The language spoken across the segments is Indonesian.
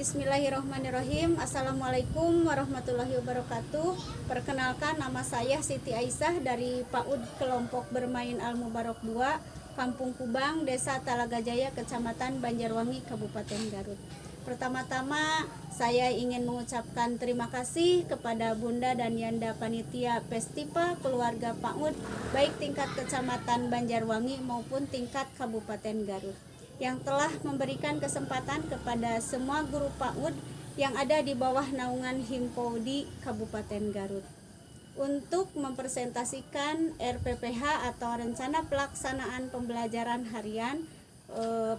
Bismillahirrahmanirrahim. Assalamualaikum warahmatullahi wabarakatuh. Perkenalkan, nama saya Siti Aisyah dari PAUD Kelompok Bermain Al Mubarok 2, Kampung Kubang, Desa Talaga Jaya, Kecamatan Banjarwangi, Kabupaten Garut. Pertama-tama saya ingin mengucapkan terima kasih kepada Bunda dan Yanda Panitia Festipa Keluarga PAUD, baik tingkat Kecamatan Banjarwangi maupun tingkat Kabupaten Garut, yang telah memberikan kesempatan kepada semua guru PAUD yang ada di bawah naungan Himpo di Kabupaten Garut untuk mempresentasikan RPPH atau Rencana Pelaksanaan Pembelajaran Harian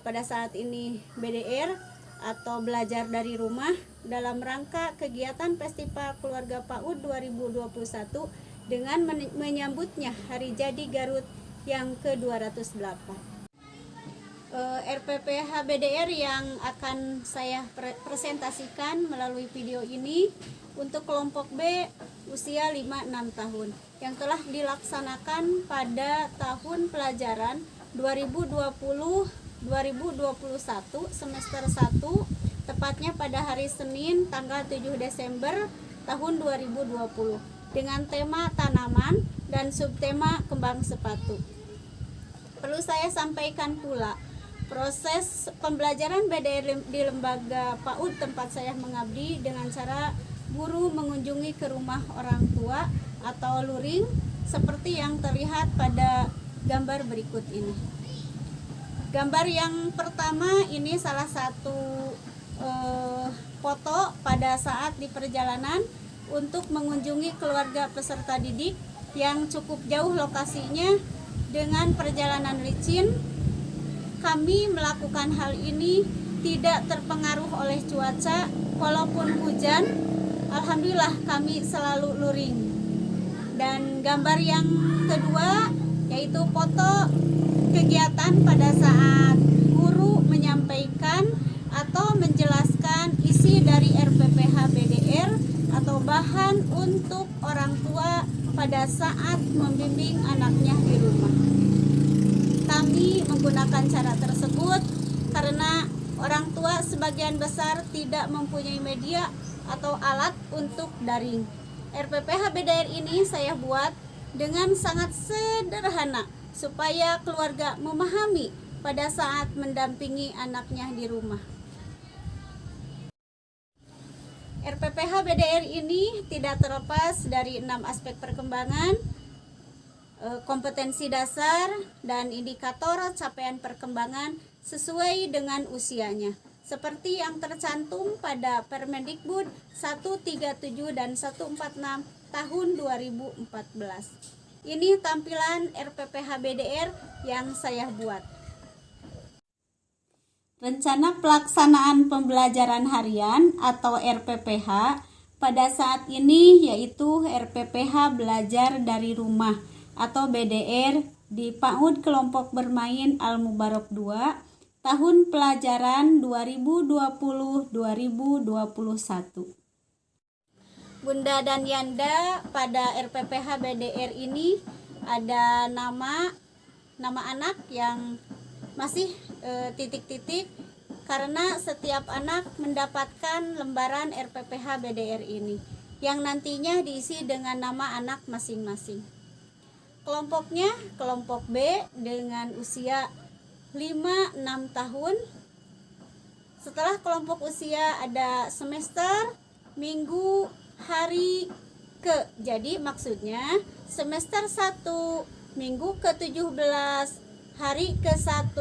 pada saat ini BDR atau belajar dari rumah dalam rangka kegiatan Festival Keluarga PAUD 2021 dengan menyambutnya Hari Jadi Garut yang ke-208. RPPH BDR yang akan saya presentasikan melalui video ini untuk kelompok B usia 5-6 tahun yang telah dilaksanakan pada tahun pelajaran 2020-2021 semester 1, tepatnya pada hari Senin tanggal 7 Desember tahun 2020 dengan tema tanaman dan subtema kembang sepatu. Perlu saya sampaikan pula, proses pembelajaran BDR di lembaga PAUD tempat saya mengabdi dengan cara guru mengunjungi ke rumah orang tua atau luring seperti yang terlihat pada gambar berikut ini. Gambar yang pertama ini salah satu foto pada saat di perjalanan untuk mengunjungi keluarga peserta didik yang cukup jauh lokasinya dengan perjalanan licin. Kami melakukan hal ini tidak terpengaruh oleh cuaca, walaupun hujan, alhamdulillah kami selalu luring. Dan gambar yang kedua yaitu foto kegiatan pada saat guru menyampaikan atau menjelaskan isi dari RPPH BDR atau bahan untuk orang tua pada saat membimbing anaknya di rumah. Kami menggunakan cara tersebut karena orang tua sebagian besar tidak mempunyai media atau alat untuk daring. RPPH BDR ini saya buat dengan sangat sederhana supaya keluarga memahami pada saat mendampingi anaknya di rumah. RPPH BDR ini tidak terlepas dari 6 aspek perkembangan, kompetensi dasar, dan indikator capaian perkembangan sesuai dengan usianya, seperti yang tercantum pada Permendikbud 137 dan 146 tahun 2014. Ini tampilan RPPH BDR yang saya buat. Rencana Pelaksanaan Pembelajaran Harian atau RPPH pada saat ini yaitu RPPH Belajar dari Rumah atau BDR di PAUD Kelompok Bermain Al Mubarok 2 tahun pelajaran 2020-2021. Bunda dan Yanda, pada RPPH BDR ini ada nama anak yang masih titik-titik karena setiap anak mendapatkan lembaran RPPH BDR ini yang nantinya diisi dengan nama anak masing-masing. Kelompoknya kelompok B dengan usia 5-6 tahun. Setelah kelompok usia ada semester, minggu, hari, ke. Jadi maksudnya semester 1, minggu ke-17, hari ke-1,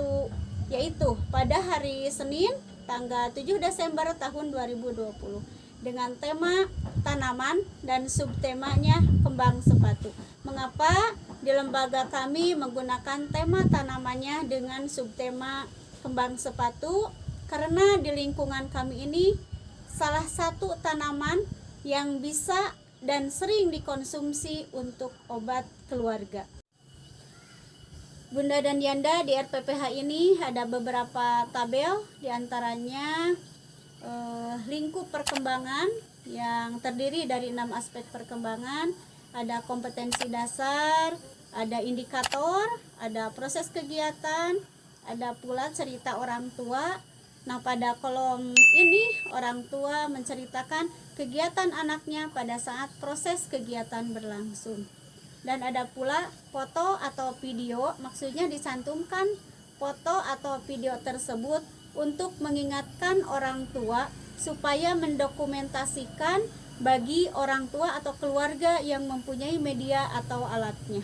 yaitu pada hari Senin tanggal 7 Desember tahun 2020 dengan tema tanaman dan subtemanya kembang sepatu. Mengapa di lembaga kami menggunakan tema tanamannya dengan subtema kembang sepatu? Karena di lingkungan kami ini salah satu tanaman yang bisa dan sering dikonsumsi untuk obat keluarga. Bunda dan Yanda, di RPPH ini ada beberapa tabel, diantaranya lingkup perkembangan yang terdiri dari 6 aspek perkembangan, ada kompetensi dasar, ada indikator, ada proses kegiatan, ada pula cerita orang tua, Nah, pada kolom ini orang tua menceritakan kegiatan anaknya pada saat proses kegiatan berlangsung. Dan ada pula foto atau video, maksudnya dicantumkan foto atau video tersebut untuk mengingatkan orang tua supaya mendokumentasikan bagi orang tua atau keluarga yang mempunyai media atau alatnya.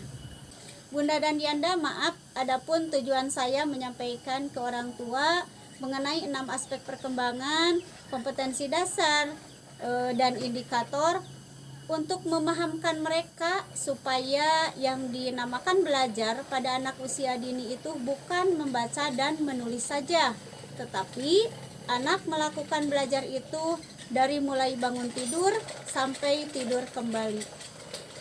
Bunda dan Yanda, maaf, adapun tujuan saya menyampaikan ke orang tua mengenai 6 aspek perkembangan, kompetensi dasar, dan indikator untuk memahamkan mereka supaya yang dinamakan belajar pada anak usia dini itu bukan membaca dan menulis saja, tetapi anak melakukan belajar itu dari mulai bangun tidur sampai tidur kembali.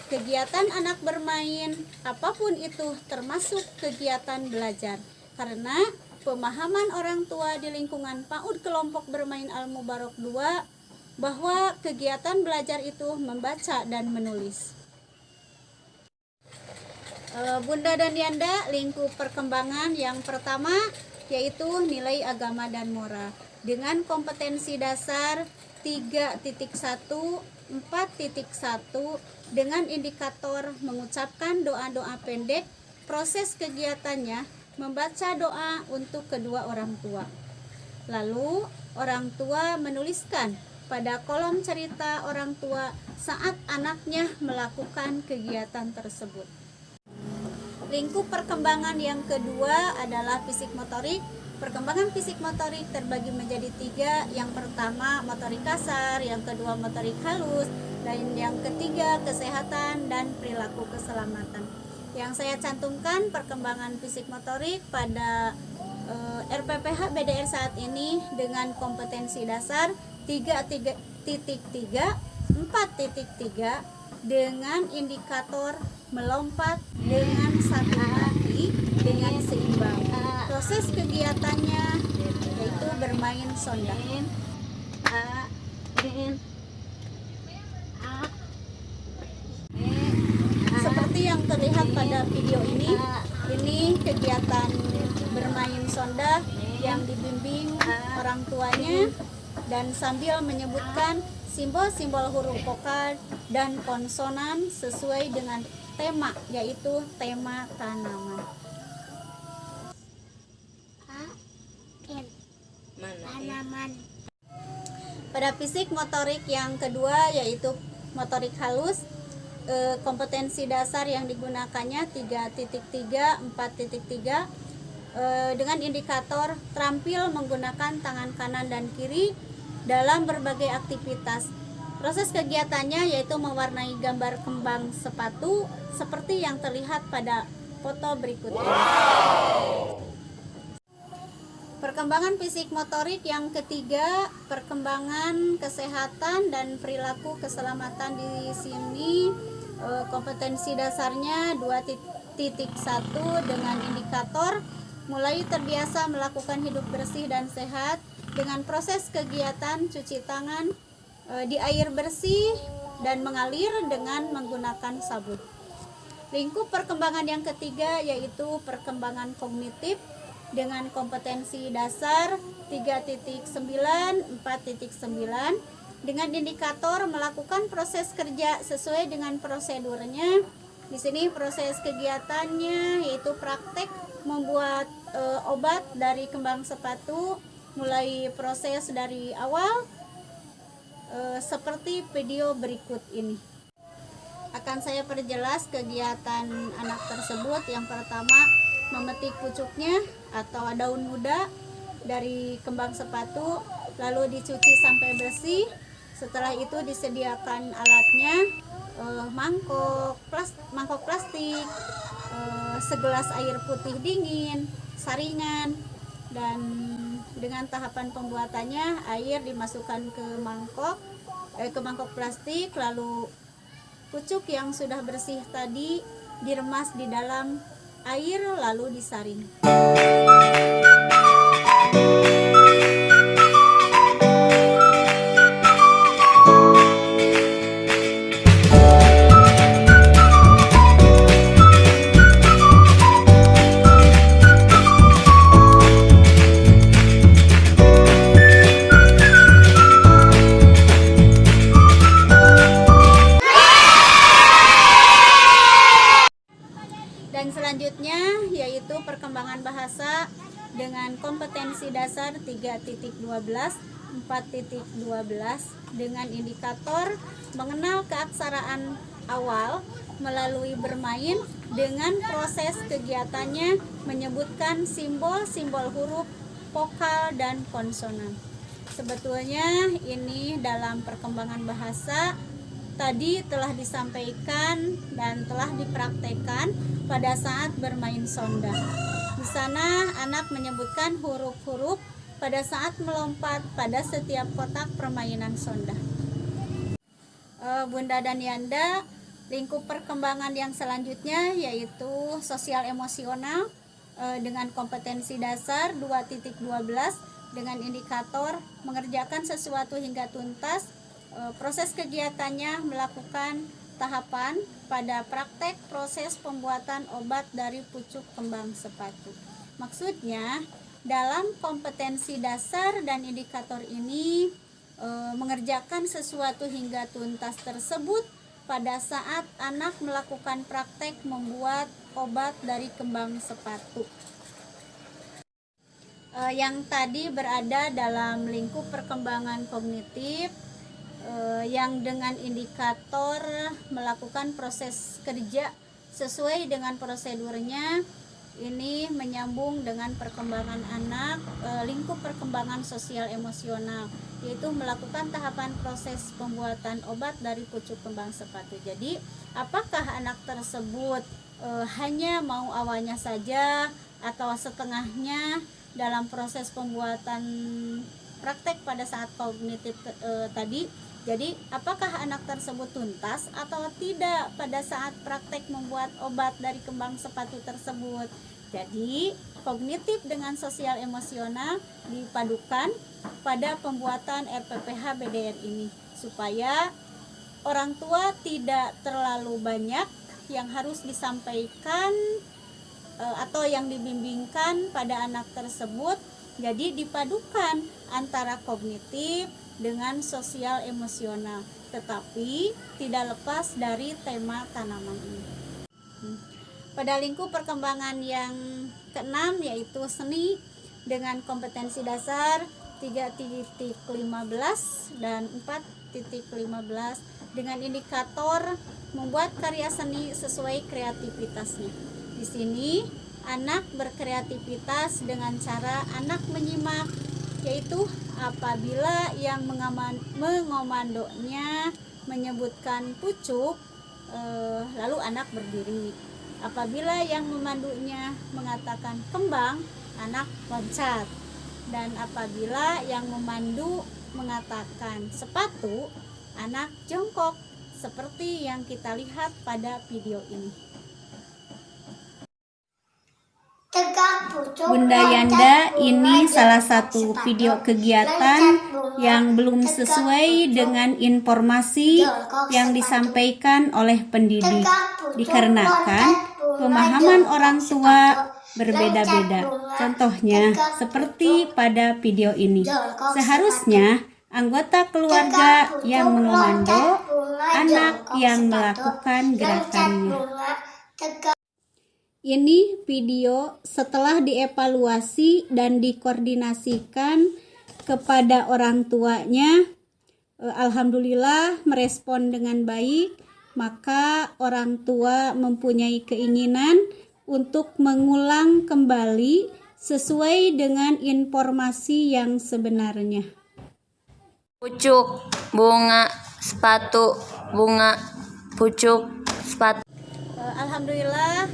Kegiatan anak bermain, apapun itu termasuk kegiatan belajar, karena pemahaman orang tua di lingkungan PAUD kelompok bermain Al-Mubarok 2 bahwa kegiatan belajar itu membaca dan menulis. Bunda dan Yanda, lingkup perkembangan yang pertama yaitu nilai agama dan moral dengan kompetensi dasar 3.1, 4.1 dengan indikator mengucapkan doa-doa pendek. Proses kegiatannya membaca doa untuk kedua orang tua. Lalu orang tua menuliskan pada kolom cerita orang tua saat anaknya melakukan kegiatan tersebut. Lingkup perkembangan yang kedua adalah fisik motorik. Perkembangan fisik motorik terbagi menjadi 3. Yang pertama motorik kasar, yang kedua motorik halus, dan yang ketiga kesehatan dan perilaku keselamatan. Yang saya cantumkan perkembangan fisik motorik pada RPPH BDR saat ini dengan kompetensi dasar 3.3, 4.3 dengan indikator melompat dengan satu kaki dengan seimbang. Proses kegiatannya yaitu bermain sonda. Seperti yang terlihat pada video ini kegiatan bermain sonda yang dibimbing orang tuanya dan sambil menyebutkan simbol-simbol huruf vokal dan konsonan sesuai dengan tema, yaitu tema tanaman. Tanaman. Pada fisik motorik yang kedua yaitu motorik halus, kompetensi dasar yang digunakannya 3.3, 4.3 dengan indikator terampil menggunakan tangan kanan dan kiri dalam berbagai aktivitas. Proses kegiatannya yaitu mewarnai gambar kembang sepatu seperti yang terlihat pada foto berikut ini. Perkembangan fisik motorik yang ketiga, perkembangan kesehatan dan perilaku keselamatan. Di sini kompetensi dasarnya 2.1 dengan indikator mulai terbiasa melakukan hidup bersih dan sehat dengan proses kegiatan cuci tangan di air bersih dan mengalir dengan menggunakan sabun. Lingkup perkembangan yang ketiga yaitu perkembangan kognitif dengan kompetensi dasar 3.9, 4.9 dengan indikator melakukan proses kerja sesuai dengan prosedurnya. Di sini proses kegiatannya yaitu praktek membuat obat dari kembang sepatu, mulai proses dari awal seperti video berikut ini. Akan saya perjelas kegiatan anak tersebut. Yang pertama, memetik pucuknya atau daun muda dari kembang sepatu, lalu dicuci sampai bersih. Setelah itu disediakan alatnya, mangkok plastik, segelas air putih dingin, saringan, dan dengan tahapan pembuatannya air dimasukkan ke mangkok plastik, lalu pucuk yang sudah bersih tadi diremas di dalam air lalu disaring. perkembangan bahasa dengan kompetensi dasar 3.12, 4.12 dengan indikator mengenal keaksaraan awal melalui bermain dengan proses kegiatannya menyebutkan simbol-simbol huruf, vokal, dan konsonan. Sebetulnya ini dalam perkembangan bahasa tadi telah disampaikan dan telah dipraktekkan pada saat bermain sonda. Di sana anak menyebutkan huruf-huruf pada saat melompat pada setiap kotak permainan sonda. Bunda dan Yanda, lingkup perkembangan yang selanjutnya yaitu sosial emosional dengan kompetensi dasar 2.12 dengan indikator mengerjakan sesuatu hingga tuntas. Proses kegiatannya melakukan tahapan pada praktek proses pembuatan obat dari pucuk kembang sepatu. Maksudnya dalam kompetensi dasar dan indikator ini mengerjakan sesuatu hingga tuntas tersebut pada saat anak melakukan praktek membuat obat dari kembang sepatu. Yang tadi berada dalam lingkup perkembangan kognitif yang dengan indikator melakukan proses kerja sesuai dengan prosedurnya, ini menyambung dengan perkembangan anak, lingkup perkembangan sosial emosional, yaitu melakukan tahapan proses pembuatan obat dari pucuk kembang sepatu. Jadi apakah anak tersebut hanya mau awalnya saja atau setengahnya dalam proses pembuatan praktek pada saat kognitif tadi? Jadi apakah anak tersebut tuntas atau tidak pada saat praktek membuat obat dari kembang sepatu tersebut? Jadi kognitif dengan sosial emosional dipadukan pada pembuatan RPPH BDR ini supaya orang tua tidak terlalu banyak yang harus disampaikan atau yang dibimbingkan pada anak tersebut. Jadi dipadukan antara kognitif dengan sosial emosional, tetapi tidak lepas dari tema tanaman ini. Pada lingkup perkembangan yang keenam yaitu seni dengan kompetensi dasar 3.15 dan 4.15 dengan indikator membuat karya seni sesuai kreativitasnya. Di sini anak berkreativitas dengan cara anak menyimak, yaitu apabila yang mengomandonya menyebutkan pucuk, lalu anak berdiri. Apabila yang memandunya mengatakan kembang, anak loncat. Dan apabila yang memandu mengatakan sepatu, anak jongkok, seperti yang kita lihat pada video ini. Bunda Yanda, ini salah satu video kegiatan yang belum sesuai dengan informasi yang disampaikan oleh pendidik, dikarenakan pemahaman orang tua berbeda-beda. Contohnya seperti pada video ini, seharusnya anggota keluarga yang mengomando, anak yang melakukan gerakannya. Ini video setelah dievaluasi dan dikoordinasikan kepada orang tuanya. Alhamdulillah merespon dengan baik, maka orang tua mempunyai keinginan untuk mengulang kembali sesuai dengan informasi yang sebenarnya. Pucuk, bunga, sepatu, bunga, pucuk, sepatu. Alhamdulillah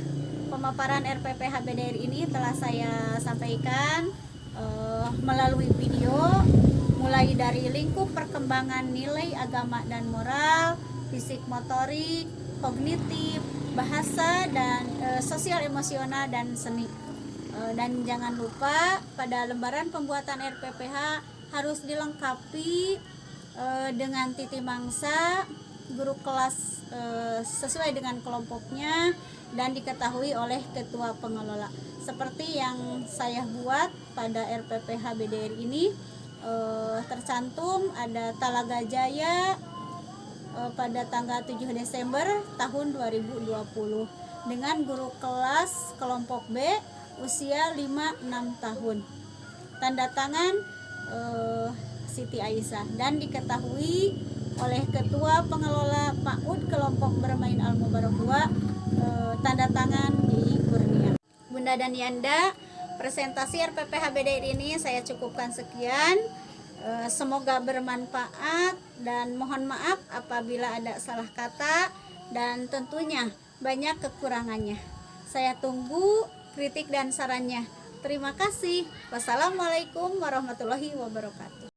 pemaparan RPPH BDR ini telah saya sampaikan melalui video, mulai dari lingkup perkembangan nilai agama dan moral, fisik motorik, kognitif, bahasa, dan sosial emosional dan seni. Dan jangan lupa pada lembaran pembuatan RPPH harus dilengkapi dengan titi mangsa, guru kelas sesuai dengan kelompoknya, dan diketahui oleh ketua pengelola. Seperti yang saya buat pada RPPH BDR ini, tercantum ada Talaga Jaya pada tanggal 7 Desember tahun 2020 dengan guru kelas kelompok B usia 5-6 tahun. Tanda tangan Siti Aisyah, dan diketahui oleh Ketua Pengelola PAUD Kelompok Bermain Al Mubarak 2, tanda tangan di Kurnia. Bunda dan Yanda, presentasi RPPH BDI ini saya cukupkan sekian. Semoga bermanfaat dan mohon maaf apabila ada salah kata dan tentunya banyak kekurangannya. Saya tunggu kritik dan sarannya. Terima kasih. Wassalamualaikum warahmatullahi wabarakatuh.